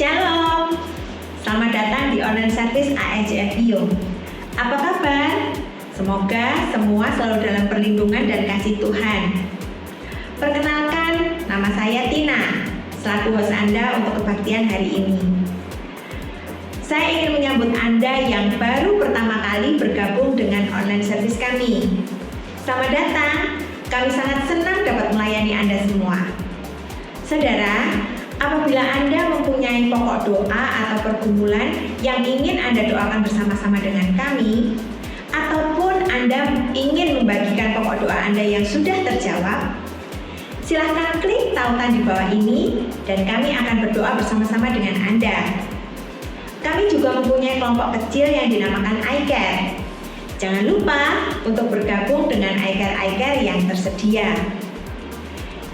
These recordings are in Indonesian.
Shalom, selamat datang di online service AEJF Bio. Apa kabar? Semoga semua selalu dalam perlindungan dan kasih Tuhan. Perkenalkan, nama saya Tina, selaku host Anda untuk kebaktian hari ini. Saya ingin menyambut Anda yang baru pertama kali bergabung dengan online service kami. Selamat datang, kami sangat senang dapat melayani Anda semua. Saudara, apabila Anda mempunyai pokok doa atau pergumulan yang ingin Anda doakan bersama-sama dengan kami, ataupun Anda ingin membagikan pokok doa Anda yang sudah terjawab, silahkan klik tautan di bawah ini dan kami akan berdoa bersama-sama dengan Anda. Kami juga mempunyai kelompok kecil yang dinamakan iCare. Jangan lupa untuk bergabung dengan iCare yang tersedia.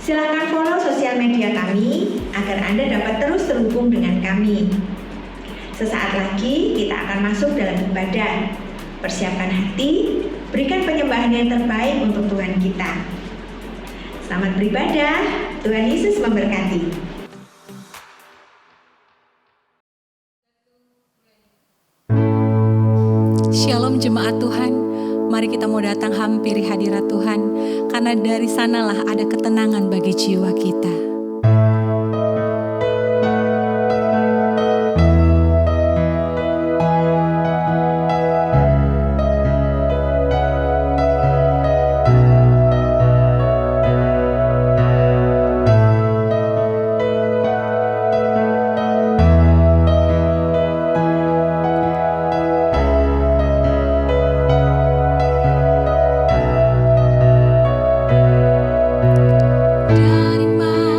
Silakan follow sosial media kami agar Anda dapat terus terhubung dengan kami. Sesaat lagi kita akan masuk dalam ibadah. Persiapkan hati, berikan penyembahan yang terbaik untuk Tuhan kita. Selamat beribadah, Tuhan Yesus memberkati. Shalom jemaat Tuhan, mari kita mau datang hampiri hadirat Tuhan, karena dari sanalah ada ketenangan bagi jiwa kita. Dari mana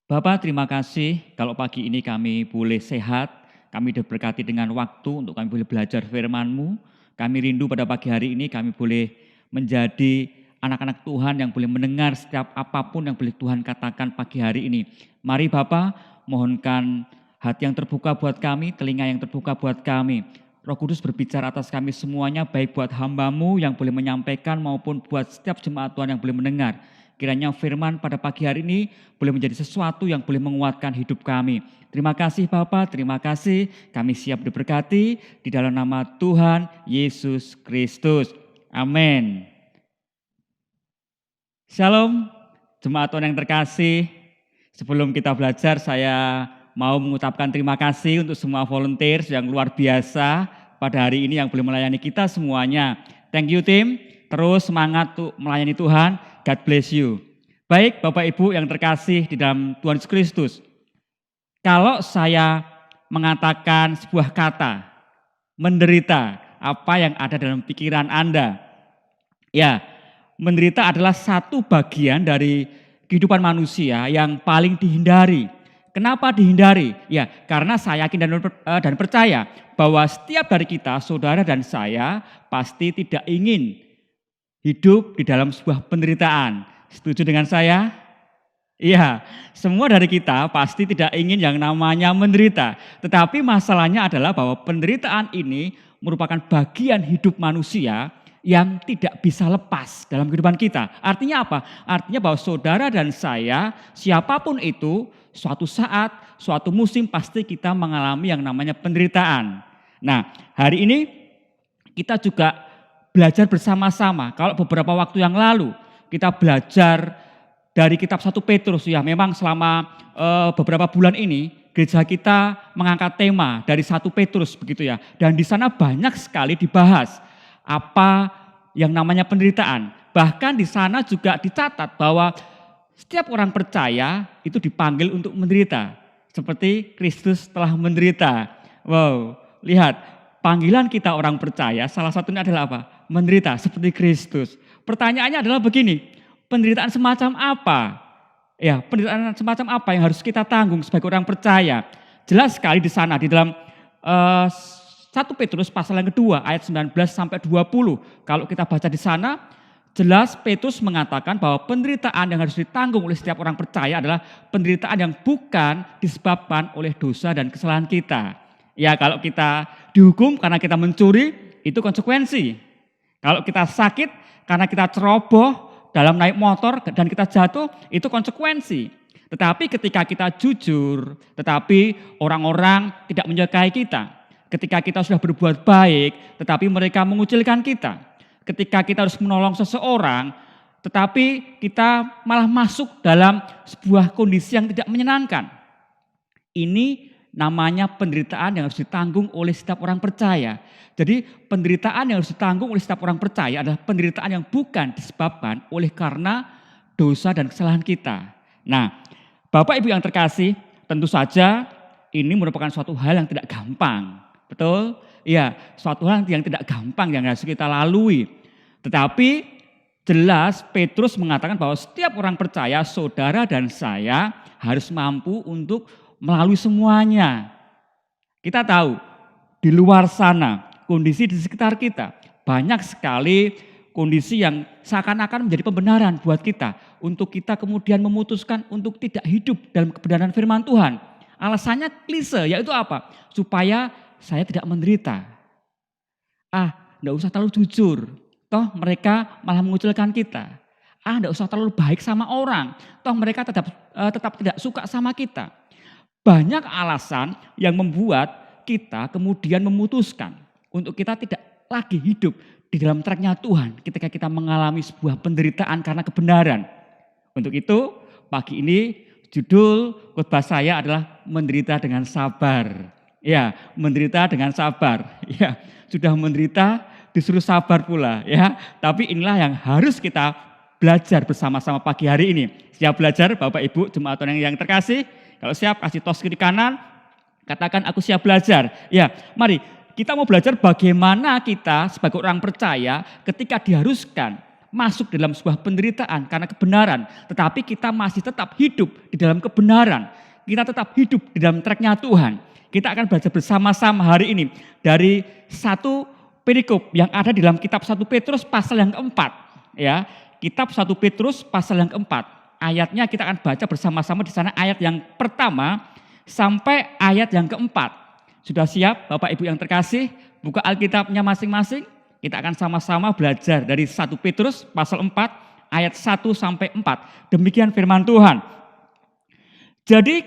Bapak, terima kasih kalau pagi ini kami boleh sehat, kami diberkati dengan waktu untuk kami boleh belajar firman-Mu. Kami rindu pada pagi hari ini kami boleh menjadi anak-anak Tuhan yang boleh mendengar setiap apapun yang boleh Tuhan katakan pagi hari ini. Mari Bapak, mohonkan hati yang terbuka buat kami, telinga yang terbuka buat kami. Roh Kudus berbicara atas kami semuanya, baik buat hamba-Mu yang boleh menyampaikan maupun buat setiap jemaat Tuhan yang boleh mendengar. Kiranya firman pada pagi hari ini boleh menjadi sesuatu yang boleh menguatkan hidup kami. Terima kasih Bapak, terima kasih. Kami siap diberkati di dalam nama Tuhan Yesus Kristus. Amin. Shalom, jemaat Tuhan yang terkasih. Sebelum kita belajar, saya mau mengucapkan terima kasih untuk semua volunteers yang luar biasa pada hari ini yang boleh melayani kita semuanya. Thank you tim, terus semangat untuk melayani Tuhan. God bless you. Baik Bapak Ibu yang terkasih di dalam Tuhan Yesus Kristus. Kalau saya mengatakan sebuah kata, menderita, apa yang ada dalam pikiran Anda? Ya, menderita adalah satu bagian dari kehidupan manusia yang paling dihindari. Kenapa dihindari? Ya, karena saya yakin dan percaya bahwa setiap dari kita, saudara dan saya, pasti tidak ingin hidup di dalam sebuah penderitaan. Setuju dengan saya? Iya, semua dari kita pasti tidak ingin yang namanya menderita. Tetapi masalahnya adalah bahwa penderitaan ini merupakan bagian hidup manusia yang tidak bisa lepas dalam kehidupan kita. Artinya apa? Artinya bahwa saudara dan saya, siapapun itu, suatu saat, suatu musim pasti kita mengalami yang namanya penderitaan. Nah, hari ini kita juga belajar bersama-sama. Kalau beberapa waktu yang lalu kita belajar dari kitab 1 Petrus, ya memang selama beberapa bulan ini gereja kita mengangkat tema dari 1 Petrus begitu ya. Dan di sana banyak sekali dibahas apa yang namanya penderitaan. Bahkan di sana juga dicatat bahwa setiap orang percaya itu dipanggil untuk menderita. Seperti Kristus telah menderita. Wow, lihat panggilan kita orang percaya salah satunya adalah apa? Menderita seperti Kristus. Pertanyaannya adalah begini, penderitaan semacam apa? Ya, penderitaan semacam apa yang harus kita tanggung sebagai orang percaya? Jelas sekali di sana di dalam 1 Petrus pasal yang kedua ayat 19 sampai 20. Kalau kita baca di sana, jelas Petrus mengatakan bahwa penderitaan yang harus ditanggung oleh setiap orang percaya adalah penderitaan yang bukan disebabkan oleh dosa dan kesalahan kita. Ya, kalau kita dihukum karena kita mencuri, itu konsekuensi. Kalau kita sakit karena kita ceroboh dalam naik motor dan kita jatuh, itu konsekuensi. Tetapi ketika kita jujur, tetapi orang-orang tidak menyukai kita. Ketika kita sudah berbuat baik, tetapi mereka mengucilkan kita. Ketika kita harus menolong seseorang, tetapi kita malah masuk dalam sebuah kondisi yang tidak menyenangkan. Ini namanya penderitaan yang harus ditanggung oleh setiap orang percaya. Jadi penderitaan yang harus ditanggung oleh setiap orang percaya adalah penderitaan yang bukan disebabkan oleh karena dosa dan kesalahan kita. Nah, Bapak Ibu yang terkasih, tentu saja ini merupakan suatu hal yang tidak gampang. Betul? Iya, suatu hal yang tidak gampang yang harus kita lalui. Tetapi jelas Petrus mengatakan bahwa setiap orang percaya, saudara dan saya harus mampu untuk melalui semuanya. Kita tahu di luar sana, kondisi di sekitar kita, banyak sekali kondisi yang seakan-akan menjadi pembenaran buat kita. Untuk kita kemudian memutuskan untuk tidak hidup dalam kebenaran firman Tuhan. Alasannya klise, yaitu apa? Supaya saya tidak menderita. Enggak usah terlalu jujur. Toh mereka malah mengucilkan kita. Enggak usah terlalu baik sama orang. Toh mereka tetap tidak suka sama kita. Banyak alasan yang membuat kita kemudian memutuskan untuk kita tidak lagi hidup di dalam tracknya Tuhan ketika kita mengalami sebuah penderitaan karena kebenaran. Untuk itu pagi ini judul khotbah saya adalah menderita dengan sabar. Ya, menderita dengan sabar. Ya, sudah menderita disuruh sabar pula ya. Tapi inilah yang harus kita belajar bersama-sama pagi hari ini. Siap belajar Bapak Ibu jemaat Tuhan yang terkasih? Kalau siap kasih tos kiri kanan, katakan aku siap belajar. Ya, mari kita mau belajar bagaimana kita sebagai orang percaya ketika diharuskan masuk dalam sebuah penderitaan karena kebenaran, tetapi kita masih tetap hidup di dalam kebenaran. Kita tetap hidup di dalam track-nya Tuhan. Kita akan belajar bersama-sama hari ini dari satu perikop yang ada di dalam kitab 1 Petrus pasal yang keempat. Ya, kitab 1 Petrus pasal yang keempat. Ayatnya kita akan baca bersama-sama di sana ayat yang pertama sampai ayat yang keempat. Sudah siap Bapak Ibu yang terkasih? Buka Alkitabnya masing-masing. Kita akan sama-sama belajar dari 1 Petrus pasal 4 ayat 1 sampai 4. Demikian firman Tuhan. Jadi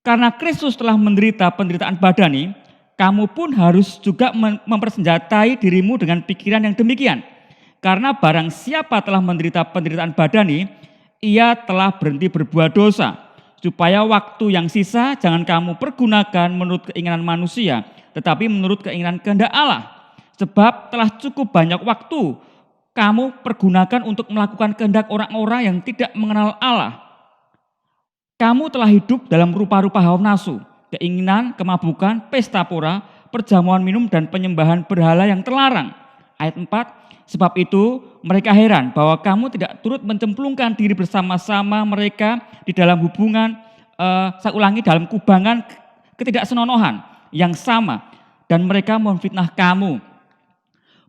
karena Kristus telah menderita penderitaan badani, kamu pun harus juga mempersenjatai dirimu dengan pikiran yang demikian. Karena barang siapa telah menderita penderitaan badani, ia telah berhenti berbuat dosa. Supaya waktu yang sisa jangan kamu pergunakan menurut keinginan manusia, tetapi menurut keinginan kehendak Allah. Sebab telah cukup banyak waktu kamu pergunakan untuk melakukan kehendak orang-orang yang tidak mengenal Allah. Kamu telah hidup dalam rupa-rupa hawa nafsu, keinginan, kemabukan, pesta pora, perjamuan minum, dan penyembahan berhala yang terlarang. Ayat 4, sebab itu mereka heran bahwa kamu tidak turut mencemplungkan diri bersama-sama mereka di dalam hubungan, saya ulangi, dalam kubangan ketidaksenonohan yang sama. Dan mereka memfitnah kamu.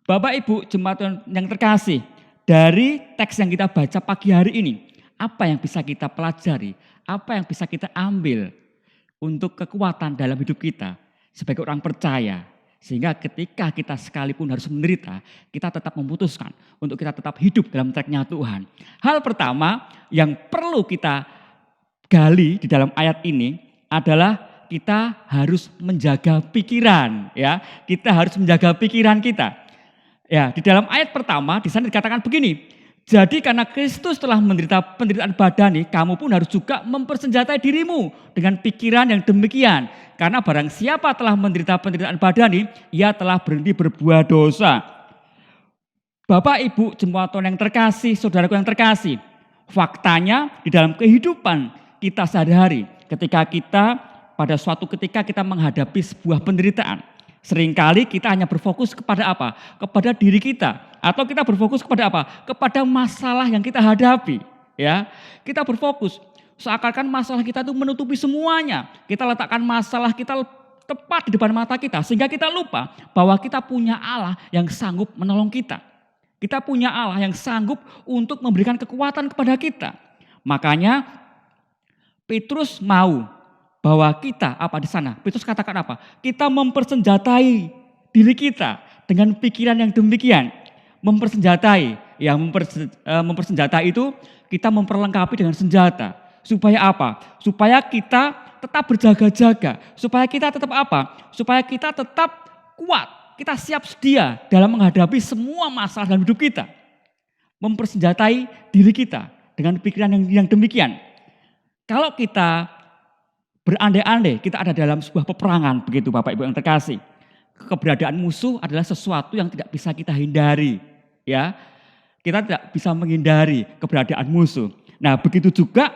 Bapak Ibu jemaat yang terkasih, dari teks yang kita baca pagi hari ini, apa yang bisa kita pelajari, apa yang bisa kita ambil untuk kekuatan dalam hidup kita sebagai orang percaya. Sehingga ketika kita sekalipun harus menderita, kita tetap memutuskan untuk kita tetap hidup dalam track-nya Tuhan. Hal pertama yang perlu kita gali di dalam ayat ini adalah kita harus menjaga pikiran, ya. Kita harus menjaga pikiran kita. Ya, di dalam ayat pertama di sana dikatakan begini. Jadi karena Kristus telah menderita penderitaan badani, kamu pun harus juga mempersenjatai dirimu dengan pikiran yang demikian. Karena barang siapa telah menderita penderitaan badani, ia telah berhenti berbuat dosa. Bapak, Ibu, jemaat Tuhan yang terkasih, saudaraku yang terkasih, faktanya di dalam kehidupan kita sehari-hari, ketika kita pada suatu ketika kita menghadapi sebuah penderitaan, seringkali kita hanya berfokus kepada apa? Kepada diri kita. Atau kita berfokus kepada apa? Kepada masalah yang kita hadapi. Ya, kita berfokus seakan-akan masalah kita itu menutupi semuanya. Kita letakkan masalah kita tepat di depan mata kita. Sehingga kita lupa bahwa kita punya Allah yang sanggup menolong kita. Kita punya Allah yang sanggup untuk memberikan kekuatan kepada kita. Makanya Petrus mau bahwa kita apa di sana? Petrus katakan apa? Kita mempersenjatai diri kita dengan pikiran yang demikian. Mempersenjatai, ya mempersenjatai itu kita memperlengkapi dengan senjata. Supaya apa? Supaya kita tetap berjaga-jaga. Supaya kita tetap apa? Supaya kita tetap kuat. Kita siap sedia dalam menghadapi semua masalah dalam hidup kita. Mempersenjatai diri kita dengan pikiran yang demikian. Kalau kita berandai-andai kita ada dalam sebuah peperangan, begitu Bapak Ibu yang terkasih. Keberadaan musuh adalah sesuatu yang tidak bisa kita hindari. Ya, kita tidak bisa menghindari keberadaan musuh. Nah, begitu juga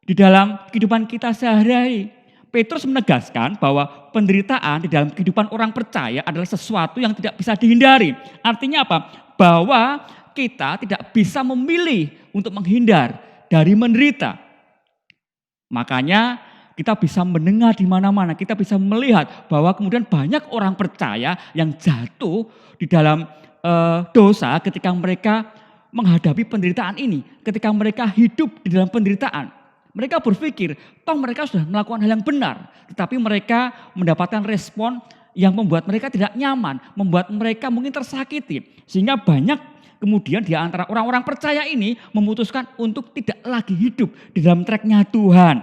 di dalam kehidupan kita sehari-hari. Petrus menegaskan bahwa penderitaan di dalam kehidupan orang percaya adalah sesuatu yang tidak bisa dihindari. Artinya apa? Bahwa kita tidak bisa memilih untuk menghindar dari menderita. Makanya kita bisa mendengar di mana-mana, kita bisa melihat bahwa kemudian banyak orang percaya yang jatuh di dalam dosa ketika mereka menghadapi penderitaan ini, ketika mereka hidup di dalam penderitaan. Mereka berpikir, toh mereka sudah melakukan hal yang benar, tetapi mereka mendapatkan respon yang membuat mereka tidak nyaman, membuat mereka mungkin tersakiti. Sehingga banyak kemudian di antara orang-orang percaya ini memutuskan untuk tidak lagi hidup di dalam track-nya Tuhan.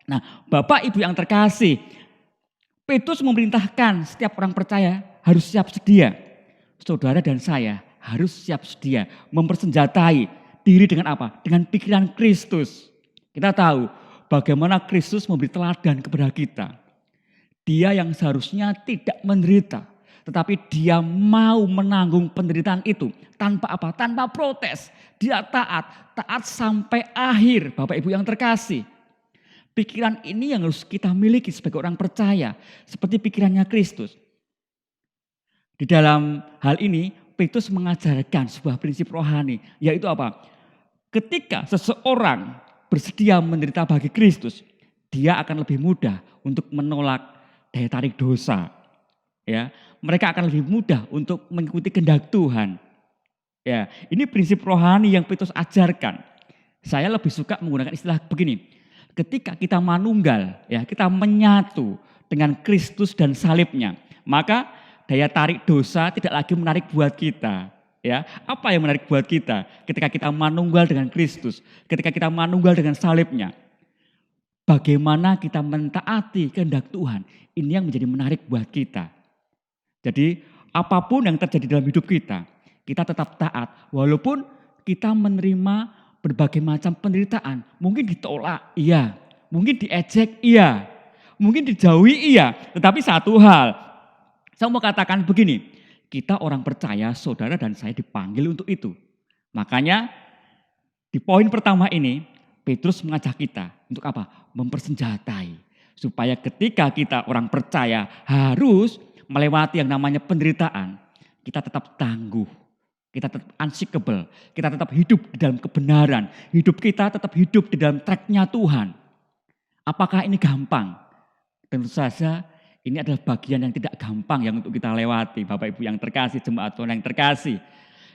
Nah, Bapak Ibu yang terkasih, Petrus memerintahkan setiap orang percaya harus siap sedia. Saudara dan saya harus siap sedia mempersenjatai diri dengan apa? Dengan pikiran Kristus. Kita tahu bagaimana Kristus memberi teladan kepada kita. Dia yang seharusnya tidak menderita, tetapi dia mau menanggung penderitaan itu tanpa apa? Tanpa protes. Dia taat sampai akhir, Bapak Ibu yang terkasih. Pikiran ini yang harus kita miliki sebagai orang percaya, seperti pikirannya Kristus. Di dalam hal ini Petrus mengajarkan sebuah prinsip rohani, yaitu apa? Ketika seseorang bersedia menderita bagi Kristus, dia akan lebih mudah untuk menolak daya tarik dosa. Ya, mereka akan lebih mudah untuk mengikuti kehendak Tuhan. Ya, ini prinsip rohani yang Petrus ajarkan. Saya lebih suka menggunakan istilah begini. Ketika kita manunggal, ya, kita menyatu dengan Kristus dan salibnya, maka daya tarik dosa tidak lagi menarik buat kita. Ya, apa yang menarik buat kita? Ketika kita manunggal dengan Kristus, ketika kita manunggal dengan salibnya, bagaimana kita mentaati kehendak Tuhan, ini yang menjadi menarik buat kita. Jadi apapun yang terjadi dalam hidup kita tetap taat. Walaupun kita menerima berbagai macam penderitaan. Mungkin ditolak, iya. Mungkin diejek, iya. Mungkin dijauhi, iya. Tetapi satu hal, saya mau katakan begini. Kita orang percaya, saudara dan saya dipanggil untuk itu. Makanya di poin pertama ini, Petrus mengajak kita untuk apa? Mempersenjatai. Supaya ketika kita orang percaya harus melewati yang namanya penderitaan, kita tetap tangguh, kita tetap unshakable, kita tetap hidup di dalam kebenaran, hidup kita tetap hidup di dalam track-nya Tuhan. Apakah ini gampang? Tentu saja ini adalah bagian yang tidak gampang yang untuk kita lewati, Bapak Ibu yang terkasih, jemaat Tuhan yang terkasih.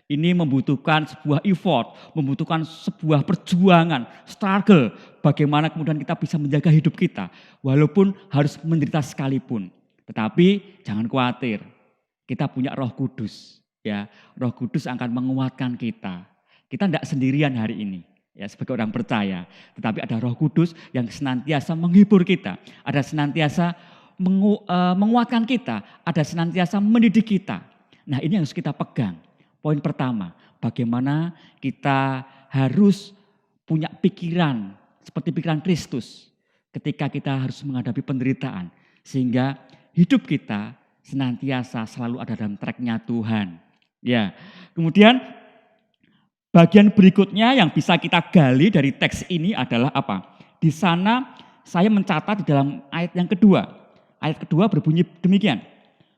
Ini membutuhkan sebuah effort, membutuhkan sebuah perjuangan, struggle, bagaimana kemudian kita bisa menjaga hidup kita, walaupun harus menderita sekalipun. Tetapi jangan khawatir, kita punya Roh Kudus. Ya, Roh Kudus akan menguatkan kita. Kita tidak sendirian hari ini, ya sebagai orang percaya. Tetapi ada Roh Kudus yang senantiasa menghibur kita, ada senantiasa menguatkan kita, ada senantiasa mendidik kita. Nah ini yang harus kita pegang. Poin pertama, bagaimana kita harus punya pikiran seperti pikiran Kristus ketika kita harus menghadapi penderitaan. Sehingga hidup kita senantiasa selalu ada dalam track-nya Tuhan. Ya, kemudian bagian berikutnya yang bisa kita gali dari teks ini adalah apa? Di sana saya mencatat di dalam ayat yang kedua. Ayat kedua berbunyi demikian.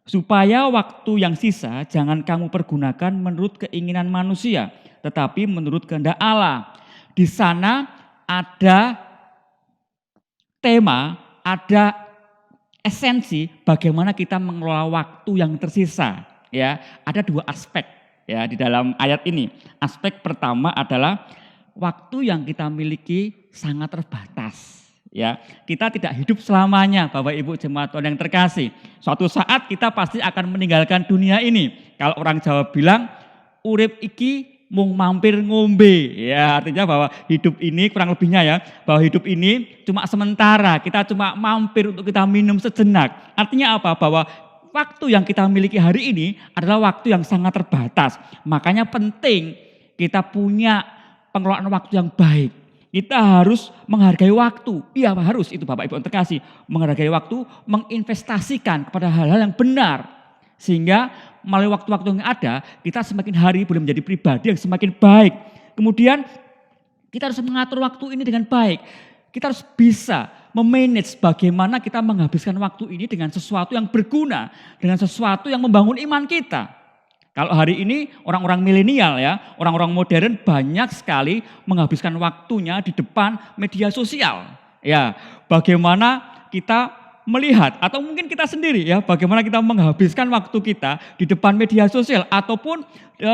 Supaya waktu yang sisa jangan kamu pergunakan menurut keinginan manusia, tetapi menurut kehendak Allah. Di sana ada tema, ada esensi bagaimana kita mengelola waktu yang tersisa. Ya, ada dua aspek ya di dalam ayat ini. Aspek pertama adalah waktu yang kita miliki sangat terbatas. Ya, kita tidak hidup selamanya, Bapak Ibu jemaat Tuhan yang terkasih. Suatu saat kita pasti akan meninggalkan dunia ini. Kalau orang Jawa bilang, urip iki mung mampir ngombe. Ya, artinya bahwa hidup ini kurang lebihnya ya, bahwa hidup ini cuma sementara, kita cuma mampir untuk kita minum sejenak. Artinya apa? Bahwa waktu yang kita miliki hari ini adalah waktu yang sangat terbatas. Makanya penting kita punya pengelolaan waktu yang baik. Kita harus menghargai waktu. Iya harus itu Bapak Ibu yang terkasih. Menghargai waktu, menginvestasikan kepada hal-hal yang benar. Sehingga melalui waktu-waktu yang ada, kita semakin hari boleh menjadi pribadi yang semakin baik. Kemudian kita harus mengatur waktu ini dengan baik. Kita harus bisa memanage bagaimana kita menghabiskan waktu ini dengan sesuatu yang berguna. Dengan sesuatu yang membangun iman kita. Kalau hari ini orang-orang milenial ya, orang-orang modern banyak sekali menghabiskan waktunya di depan media sosial. Ya, bagaimana kita melihat atau mungkin kita sendiri ya, bagaimana kita menghabiskan waktu kita di depan media sosial ataupun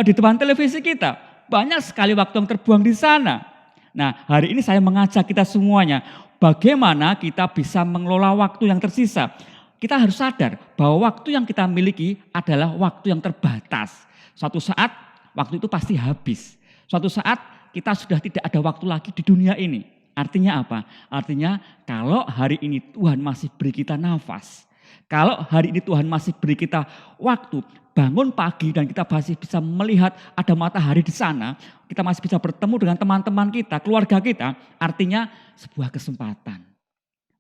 di depan televisi kita. Banyak sekali waktu yang terbuang di sana. Nah, hari ini saya mengajak kita semuanya, bagaimana kita bisa mengelola waktu yang tersisa. Kita harus sadar bahwa waktu yang kita miliki adalah waktu yang terbatas. Suatu saat waktu itu pasti habis. Suatu saat kita sudah tidak ada waktu lagi di dunia ini. Artinya apa? Artinya kalau hari ini Tuhan masih beri kita nafas. Kalau hari ini Tuhan masih beri kita waktu, bangun pagi dan kita masih bisa melihat ada matahari di sana. Kita masih bisa bertemu dengan teman-teman kita, keluarga kita. Artinya sebuah kesempatan.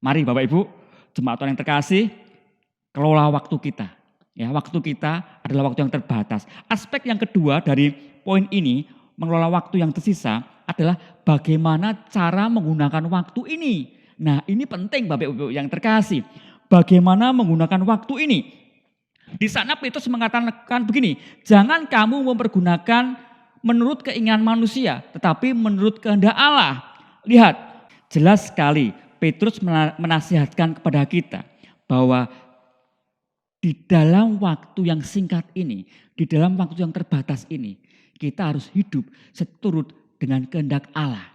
Mari Bapak Ibu, jemaat Tuhan yang terkasih, kelola waktu kita. Ya, waktu kita adalah waktu yang terbatas. Aspek yang kedua dari poin ini, mengelola waktu yang tersisa adalah bagaimana cara menggunakan waktu ini. Nah, ini penting Bapak Ibu yang terkasih. Bagaimana menggunakan waktu ini? Di sana Petrus mengatakan begini, jangan kamu mempergunakan menurut keinginan manusia, tetapi menurut kehendak Allah. Lihat, jelas sekali Petrus menasihatkan kepada kita bahwa di dalam waktu yang singkat ini, di dalam waktu yang terbatas ini, kita harus hidup seturut dengan kehendak Allah.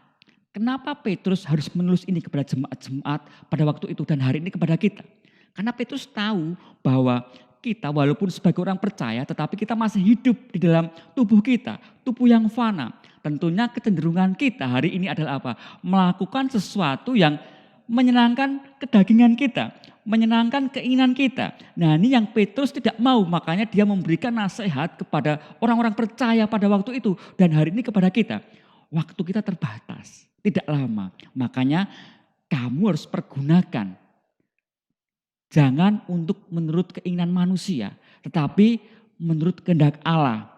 Kenapa Petrus harus menulis ini kepada jemaat-jemaat pada waktu itu dan hari ini kepada kita? Karena Petrus tahu bahwa kita walaupun sebagai orang percaya tetapi kita masih hidup di dalam tubuh kita, tubuh yang fana. Tentunya kecenderungan kita hari ini adalah apa? Melakukan sesuatu yang menyenangkan kedagingan kita, menyenangkan keinginan kita. Nah, ini yang Petrus tidak mau, makanya dia memberikan nasihat kepada orang-orang percaya pada waktu itu dan hari ini kepada kita. Waktu kita terbatas, tidak lama. Makanya kamu harus pergunakan. Jangan untuk menurut keinginan manusia, tetapi menurut kehendak Allah.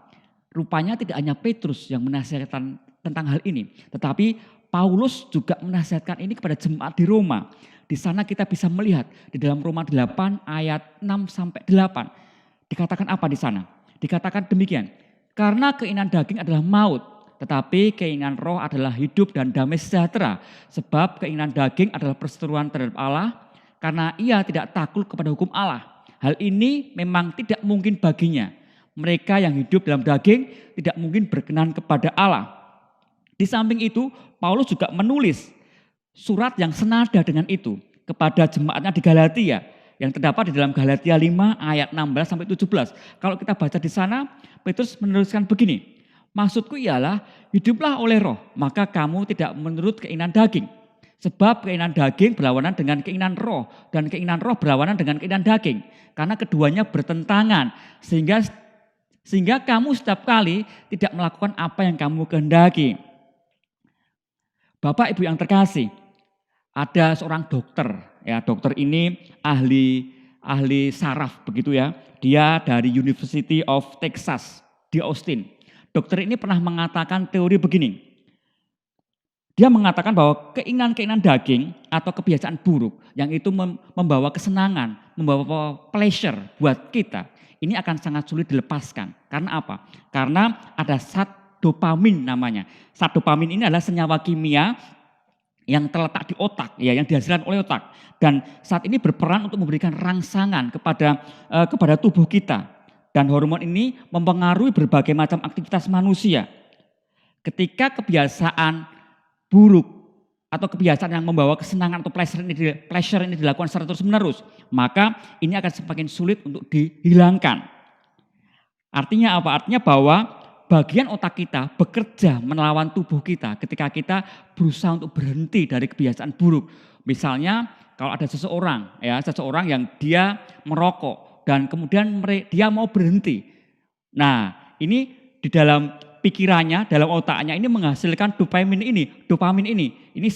Rupanya tidak hanya Petrus yang menasihatkan tentang hal ini, tetapi Paulus juga menasihatkan ini kepada jemaat di Roma. Di sana kita bisa melihat di dalam Roma 8 ayat 6 sampai 8. Dikatakan apa di sana? Dikatakan demikian. Karena keinginan daging adalah maut, tetapi keinginan roh adalah hidup dan damai sejahtera. Sebab keinginan daging adalah perseteruan terhadap Allah, karena ia tidak takluk kepada hukum Allah. Hal ini memang tidak mungkin baginya. Mereka yang hidup dalam daging tidak mungkin berkenan kepada Allah. Di samping itu, Paulus juga menulis surat yang senada dengan itu kepada jemaatnya di Galatia yang terdapat di dalam Galatia 5 ayat 16 sampai 17. Kalau kita baca di sana, Petrus menuliskan begini. Maksudku ialah hiduplah oleh roh, maka kamu tidak menurut keinginan daging. Sebab keinginan daging berlawanan dengan keinginan roh dan keinginan roh berlawanan dengan keinginan daging. Karena keduanya bertentangan sehingga kamu setiap kali tidak melakukan apa yang kamu kehendaki. Bapak Ibu yang terkasih, ada seorang dokter, ya dokter ini ahli saraf begitu ya. Dia dari University of Texas di Austin. Dokter ini pernah mengatakan teori begini. Dia mengatakan bahwa keinginan-keinginan daging atau kebiasaan buruk yang itu membawa kesenangan, membawa pleasure buat kita, ini akan sangat sulit dilepaskan. Karena apa? Karena ada zat dopamin namanya. Zat dopamin ini adalah senyawa kimia yang terletak di otak, ya, yang dihasilkan oleh otak. Dan zat ini berperan untuk memberikan rangsangan kepada tubuh kita. Dan hormon ini mempengaruhi berbagai macam aktivitas manusia. Ketika kebiasaan buruk atau kebiasaan yang membawa kesenangan atau pleasure ini dilakukan secara terus-menerus, maka ini akan semakin sulit untuk dihilangkan. Artinya apa? Artinya bahwa bagian otak kita bekerja melawan tubuh kita ketika kita berusaha untuk berhenti dari kebiasaan buruk. Misalnya kalau ada seseorang yang dia merokok dan kemudian dia mau berhenti. Nah, ini di dalam pikirannya, dalam otaknya ini menghasilkan dopamin ini. Ini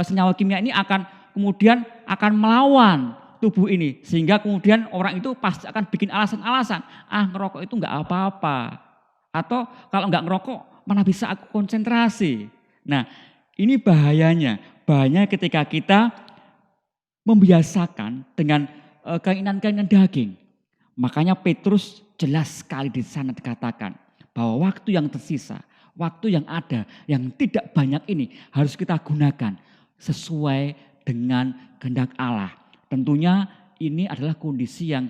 senyawa kimia ini akan melawan tubuh ini. Sehingga kemudian orang itu pasti akan bikin alasan-alasan. Ngerokok itu enggak apa-apa. Atau kalau enggak ngerokok, mana bisa aku konsentrasi. Nah, ini bahayanya. Bahayanya ketika kita membiasakan dengan keinginan-keinginan daging. Makanya Petrus jelas sekali di sana dikatakan bahwa waktu yang tersisa, waktu yang ada, yang tidak banyak ini harus kita gunakan sesuai dengan kehendak Allah. Tentunya ini adalah kondisi yang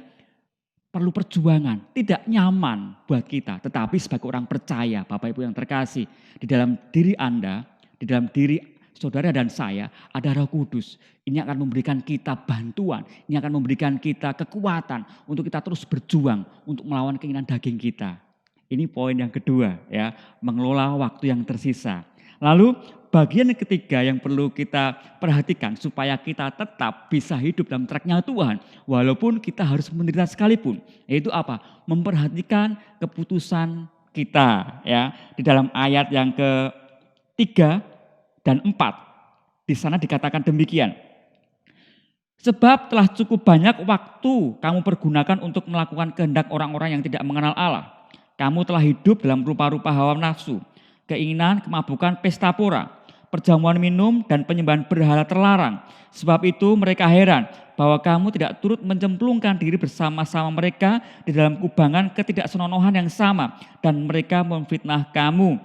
perlu perjuangan, tidak nyaman buat kita. Tetapi sebagai orang percaya, Bapak Ibu yang terkasih, di dalam diri Anda, di dalam diri saudara dan saya ada Roh Kudus. Ini akan memberikan kita bantuan, ini akan memberikan kita kekuatan untuk kita terus berjuang untuk melawan keinginan daging kita. Ini poin yang kedua ya, mengelola waktu yang tersisa. Lalu bagian yang ketiga yang perlu kita perhatikan supaya kita tetap bisa hidup dalam tracknya Tuhan. Walaupun kita harus menderita sekalipun. Yaitu apa? Memperhatikan keputusan kita ya. Di dalam ayat yang ke-3 dan 4. Di sana dikatakan demikian. Sebab telah cukup banyak waktu kamu pergunakan untuk melakukan kehendak orang-orang yang tidak mengenal Allah. Kamu telah hidup dalam rupa-rupa hawa nafsu, keinginan, kemabukan, pesta pora. perjamuan minum, dan penyembahan berhala terlarang. Sebab itu mereka heran bahwa kamu tidak turut mencemplungkan diri bersama-sama mereka di dalam kubangan ketidaksenonohan yang sama, dan mereka memfitnah kamu.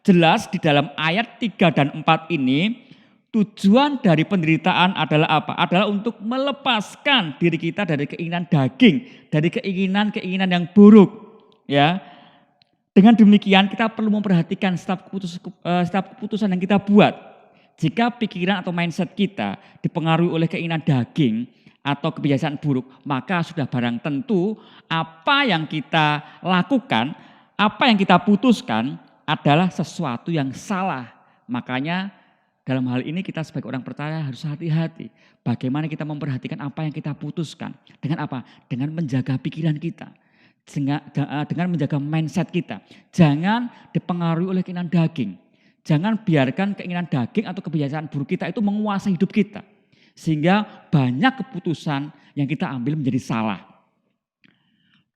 Jelas di dalam ayat 3 dan 4 ini, tujuan dari penderitaan adalah apa? Adalah untuk melepaskan diri kita dari keinginan daging, dari keinginan-keinginan yang buruk. Ya, dengan demikian kita perlu memperhatikan setiap keputusan yang kita buat. Jika pikiran atau mindset kita dipengaruhi oleh keinginan daging atau kebiasaan buruk, maka sudah barang tentu apa yang kita lakukan, apa yang kita putuskan adalah sesuatu yang salah. Makanya dalam hal ini kita sebagai orang percaya harus hati-hati. Bagaimana kita memperhatikan apa yang kita putuskan. Dengan apa? Dengan menjaga pikiran kita. Dengan menjaga mindset kita. Jangan dipengaruhi oleh keinginan daging. Jangan biarkan keinginan daging atau kebiasaan buruk kita itu menguasai hidup kita. Sehingga banyak keputusan yang kita ambil menjadi salah.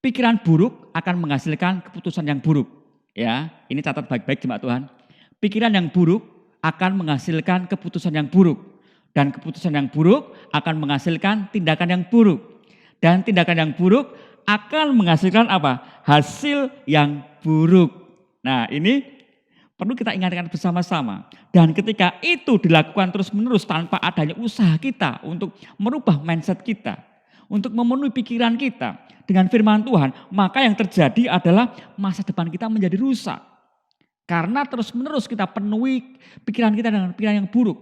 Pikiran buruk akan menghasilkan keputusan yang buruk. Ya, ini catat baik-baik jemaat Tuhan. Pikiran yang buruk akan menghasilkan keputusan yang buruk. Dan keputusan yang buruk akan menghasilkan tindakan yang buruk. Dan tindakan yang buruk akan menghasilkan apa? Hasil yang buruk. Nah, ini perlu kita ingatkan bersama-sama. Dan ketika itu dilakukan terus-menerus tanpa adanya usaha kita untuk merubah mindset kita, untuk memenuhi pikiran kita dengan firman Tuhan, maka yang terjadi adalah masa depan kita menjadi rusak. Karena terus-menerus kita penuhi pikiran kita dengan pikiran yang buruk.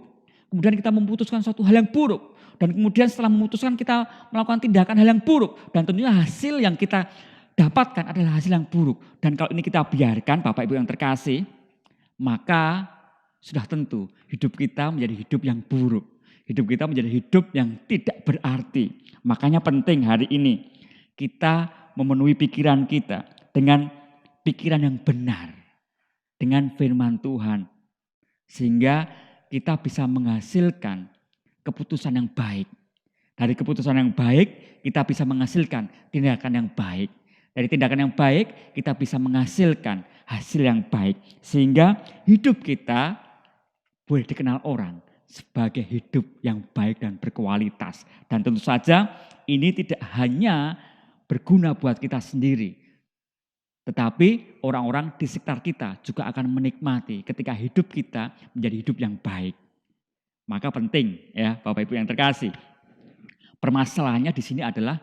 Kemudian kita memutuskan suatu hal yang buruk. Dan kemudian setelah memutuskan kita melakukan tindakan hal yang buruk. Dan tentunya hasil yang kita dapatkan adalah hasil yang buruk. Dan kalau ini kita biarkan Bapak Ibu yang terkasih, maka sudah tentu hidup kita menjadi hidup yang buruk. Hidup kita menjadi hidup yang tidak berarti. Makanya penting hari ini kita memenuhi pikiran kita dengan pikiran yang benar. Dengan firman Tuhan. Sehingga kita bisa menghasilkan keputusan yang baik. Dari keputusan yang baik kita bisa menghasilkan tindakan yang baik. Dari tindakan yang baik kita bisa menghasilkan hasil yang baik. Sehingga hidup kita boleh dikenal orang sebagai hidup yang baik dan berkualitas. Dan tentu saja ini tidak hanya berguna buat kita sendiri. Tetapi orang-orang di sekitar kita juga akan menikmati ketika hidup kita menjadi hidup yang baik. Maka penting ya Bapak Ibu yang terkasih. Permasalahannya di sini adalah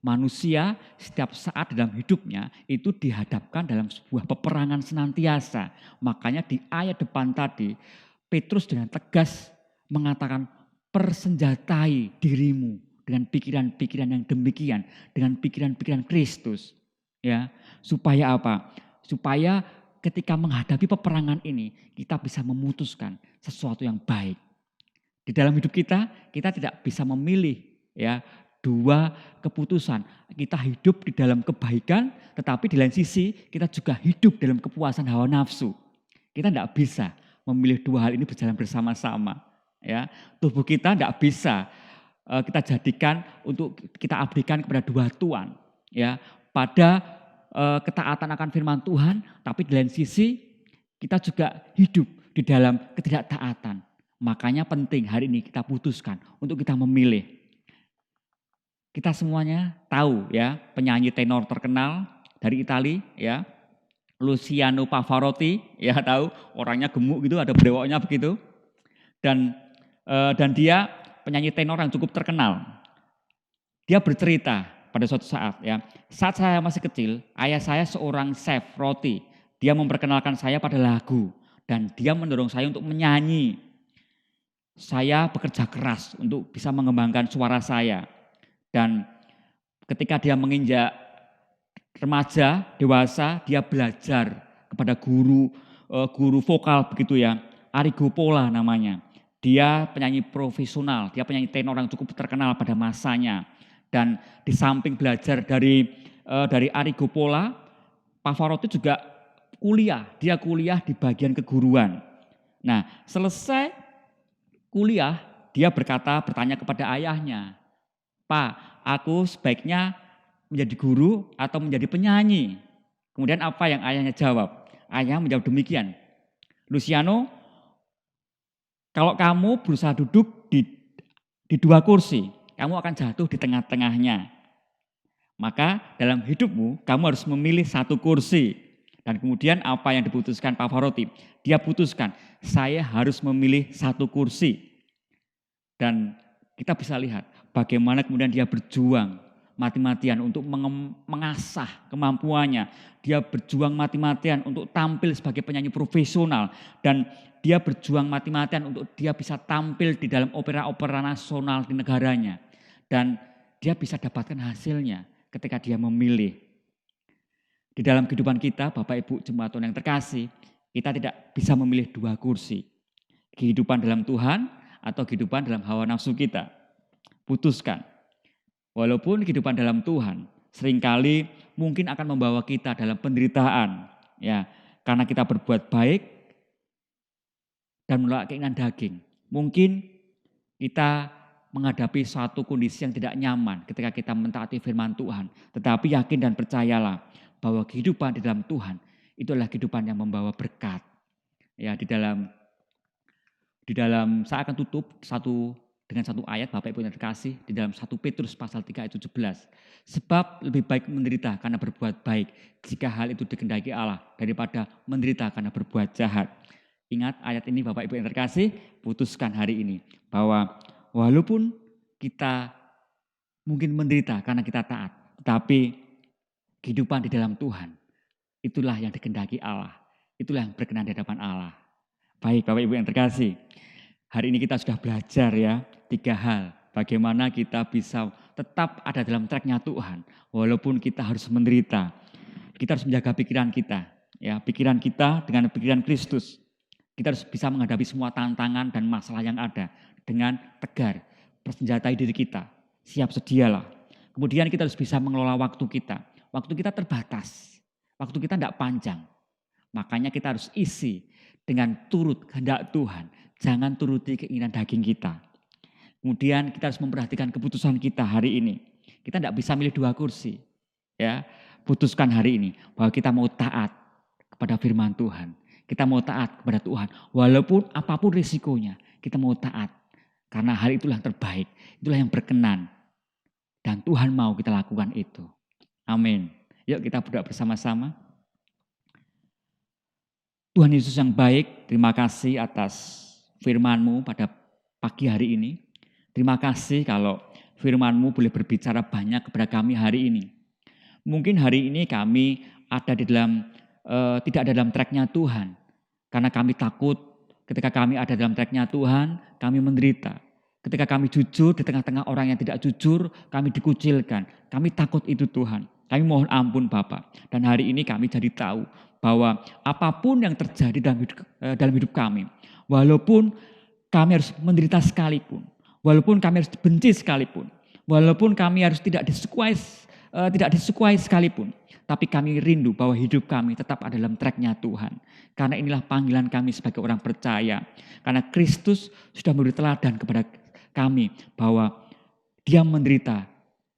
manusia setiap saat dalam hidupnya itu dihadapkan dalam sebuah peperangan senantiasa. Makanya di ayat depan tadi Petrus dengan tegas mengatakan persenjatai dirimu dengan pikiran-pikiran yang demikian, dengan pikiran-pikiran Kristus. Ya, supaya apa? Supaya ketika menghadapi peperangan ini kita bisa memutuskan sesuatu yang baik. Di dalam hidup kita tidak bisa memilih ya dua keputusan. Kita hidup di dalam kebaikan, tetapi di lain sisi kita juga hidup dalam kepuasan hawa nafsu. Kita tidak bisa memilih dua hal ini berjalan bersama-sama. Ya, tubuh kita tidak bisa kita jadikan untuk kita abdikan kepada dua tuan. Ya, pada ketaatan akan firman Tuhan, tapi di lain sisi kita juga hidup di dalam ketidaktaatan. Makanya penting hari ini kita putuskan untuk kita memilih. Kita semuanya tahu ya penyanyi tenor terkenal dari Italia ya, Luciano Pavarotti ya, tahu orangnya gemuk gitu, ada brewoknya begitu. Dan dia penyanyi tenor yang cukup terkenal. Dia bercerita pada suatu saat ya, saat saya masih kecil, ayah saya seorang chef roti. Dia memperkenalkan saya pada lagu dan dia mendorong saya untuk menyanyi. Saya bekerja keras untuk bisa mengembangkan suara saya. Dan ketika dia menginjak remaja, dewasa, dia belajar kepada guru vokal begitu ya, Arrigo Pola namanya. Dia penyanyi profesional, dia penyanyi tenor yang cukup terkenal pada masanya. Dan di samping belajar dari Arrigo Pola, Pavarotti juga kuliah. Dia kuliah di bagian keguruan. Nah, selesai kuliah, dia bertanya kepada ayahnya, "Pak, aku sebaiknya menjadi guru atau menjadi penyanyi?" Kemudian apa yang ayahnya jawab? Ayah menjawab demikian, "Luciano, Kalau kamu berusaha duduk di dua kursi, kamu akan jatuh di tengah-tengahnya. Maka dalam hidupmu, kamu harus memilih satu kursi. Dan kemudian apa yang diputuskan Pavarotti? Dia putuskan, saya harus memilih satu kursi. Dan kita bisa lihat bagaimana kemudian dia berjuang mati-matian untuk mengasah kemampuannya. Dia berjuang mati-matian untuk tampil sebagai penyanyi profesional. Dan dia berjuang mati-matian untuk dia bisa tampil di dalam opera-opera nasional di negaranya. Dan dia bisa dapatkan hasilnya ketika dia memilih. Di dalam kehidupan kita, Bapak Ibu jemaat Tuhan yang terkasih, kita tidak bisa memilih dua kursi. Kehidupan dalam Tuhan atau kehidupan dalam hawa nafsu kita. Putuskan. Walaupun kehidupan dalam Tuhan seringkali mungkin akan membawa kita dalam penderitaan, ya, karena kita berbuat baik dan menolak keinginan daging. Mungkin kita menghadapi suatu kondisi yang tidak nyaman ketika kita mentaati firman Tuhan. Tetapi yakin dan percayalah bahwa kehidupan di dalam Tuhan itu adalah kehidupan yang membawa berkat. Ya, di dalam saya akan tutup dengan satu ayat Bapak Ibu yang terkasih di dalam 1 Petrus pasal 3 ayat 17. Sebab lebih baik menderita karena berbuat baik jika hal itu dikehendaki Allah daripada menderita karena berbuat jahat. Ingat ayat ini Bapak Ibu yang terkasih, putuskan hari ini bahwa walaupun kita mungkin menderita karena kita taat, tetapi kehidupan di dalam Tuhan itulah yang dikehendaki Allah, itulah yang berkenan di hadapan Allah. Baik Bapak Ibu yang terkasih, hari ini kita sudah belajar ya 3 hal. Bagaimana kita bisa tetap ada dalam tracknya Tuhan. Walaupun kita harus menderita. Kita harus menjaga pikiran kita. Ya, pikiran kita dengan pikiran Kristus. Kita harus bisa menghadapi semua tantangan dan masalah yang ada. Dengan tegar. Persenjatai diri kita. Siap sedialah. Kemudian kita harus bisa mengelola waktu kita. Waktu kita terbatas. Waktu kita tidak panjang. Makanya kita harus isi dengan turut kehendak Tuhan. Jangan turuti keinginan daging kita. Kemudian kita harus memperhatikan keputusan kita hari ini. Kita tidak bisa milih 2 kursi. Ya, putuskan hari ini bahwa kita mau taat kepada firman Tuhan. Kita mau taat kepada Tuhan. Walaupun apapun risikonya, kita mau taat. Karena hal itulah yang terbaik. Itulah yang berkenan. Dan Tuhan mau kita lakukan itu. Amin. Yuk kita berdoa bersama-sama. Tuhan Yesus yang baik, terima kasih atas firman-Mu pada pagi hari ini. Terima kasih kalau firman-Mu boleh berbicara banyak kepada kami hari ini. Mungkin hari ini kami ada di dalam tidak ada dalam tracknya Tuhan. Karena kami takut ketika kami ada dalam tracknya Tuhan, kami menderita. Ketika kami jujur di tengah-tengah orang yang tidak jujur, kami dikucilkan. Kami takut itu Tuhan. Kami mohon ampun Bapak. Dan hari ini kami jadi tahu bahwa apapun yang terjadi dalam hidup kami, walaupun kami harus menderita sekalipun, walaupun kami harus dibenci sekalipun, walaupun kami harus tidak disukai sekalipun, tapi kami rindu bahwa hidup kami tetap ada dalam tracknya Tuhan. Karena inilah panggilan kami sebagai orang percaya. Karena Kristus sudah memberi teladan kepada kami bahwa dia menderita,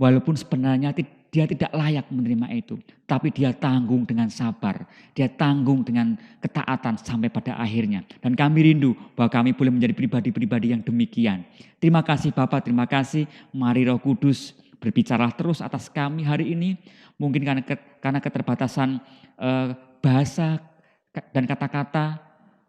walaupun sebenarnya dia tidak layak menerima itu. Tapi dia tanggung dengan sabar. Dia tanggung dengan ketaatan sampai pada akhirnya. Dan kami rindu bahwa kami boleh menjadi pribadi-pribadi yang demikian. Terima kasih Bapak, terima kasih. Mari Roh Kudus berbicara terus atas kami hari ini. Mungkin karena keterbatasan bahasa dan kata-kata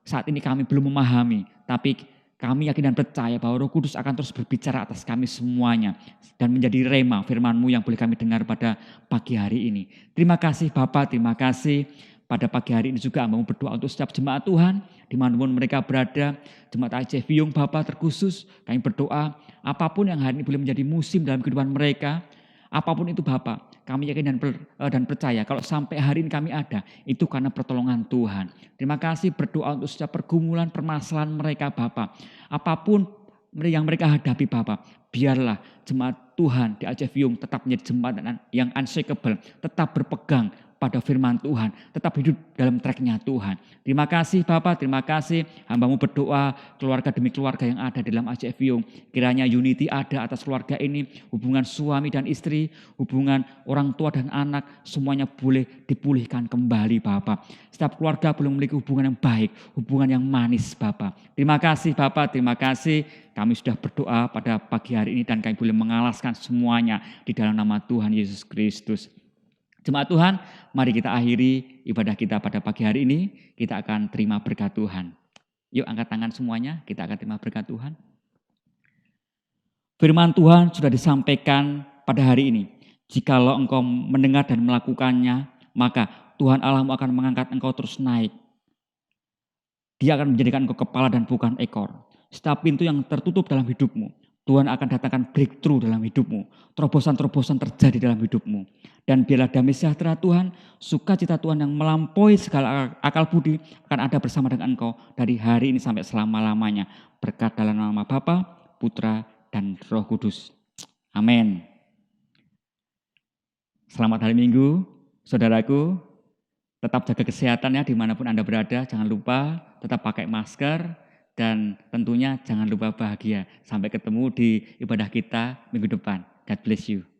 saat ini kami belum memahami. Tapi kami yakin dan percaya bahwa Roh Kudus akan terus berbicara atas kami semuanya. Dan menjadi rema firman-Mu yang boleh kami dengar pada pagi hari ini. Terima kasih Bapak, terima kasih. Pada pagi hari ini juga mau berdoa untuk setiap jemaat Tuhan. Dimanapun mereka berada. Jemaat ICF Viyung Bapak terkhusus. Kami berdoa apapun yang hari ini boleh menjadi musim dalam kehidupan mereka. Apapun itu Bapak. Kami yakin dan percaya kalau sampai hari ini kami ada, itu karena pertolongan Tuhan. Terima kasih berdoa untuk setiap pergumulan, permasalahan mereka Bapak. Apapun yang mereka hadapi Bapak, biarlah jemaat Tuhan di ICF Viyung tetap menjadi jemaat yang unshakable, tetap berpegang pada firman Tuhan, tetap hidup dalam tracknya Tuhan. Terima kasih Bapak, terima kasih hamba-Mu berdoa keluarga demi keluarga yang ada di dalam AJF View. Kiranya unity ada atas keluarga ini, hubungan suami dan istri, hubungan orang tua dan anak, semuanya boleh dipulihkan kembali Bapak. Setiap keluarga belum memiliki hubungan yang baik, hubungan yang manis Bapak. Terima kasih Bapak, terima kasih. Kami sudah berdoa pada pagi hari ini dan kami boleh mengalaskan semuanya di dalam nama Tuhan Yesus Kristus. Jemaat Tuhan, mari kita akhiri ibadah kita pada pagi hari ini. Kita akan terima berkat Tuhan. Yuk angkat tangan semuanya, kita akan terima berkat Tuhan. Firman Tuhan sudah disampaikan pada hari ini. Jikalau engkau mendengar dan melakukannya, maka Tuhan Allahmu akan mengangkat engkau terus naik. Dia akan menjadikan engkau kepala dan bukan ekor. Setiap pintu yang tertutup dalam hidupmu, Tuhan akan datangkan breakthrough dalam hidupmu. Terobosan-terobosan terjadi dalam hidupmu. Dan biarlah damai sejahtera Tuhan, sukacita Tuhan yang melampaui segala akal budi akan ada bersama dengan engkau dari hari ini sampai selama-lamanya. Berkat dalam nama Bapa, Putra, dan Roh Kudus. Amin. Selamat hari Minggu, saudaraku. Tetap jaga kesehatan ya dimanapun Anda berada. Jangan lupa tetap pakai masker. Dan tentunya jangan lupa bahagia. Sampai ketemu di ibadah kita minggu depan. God bless you.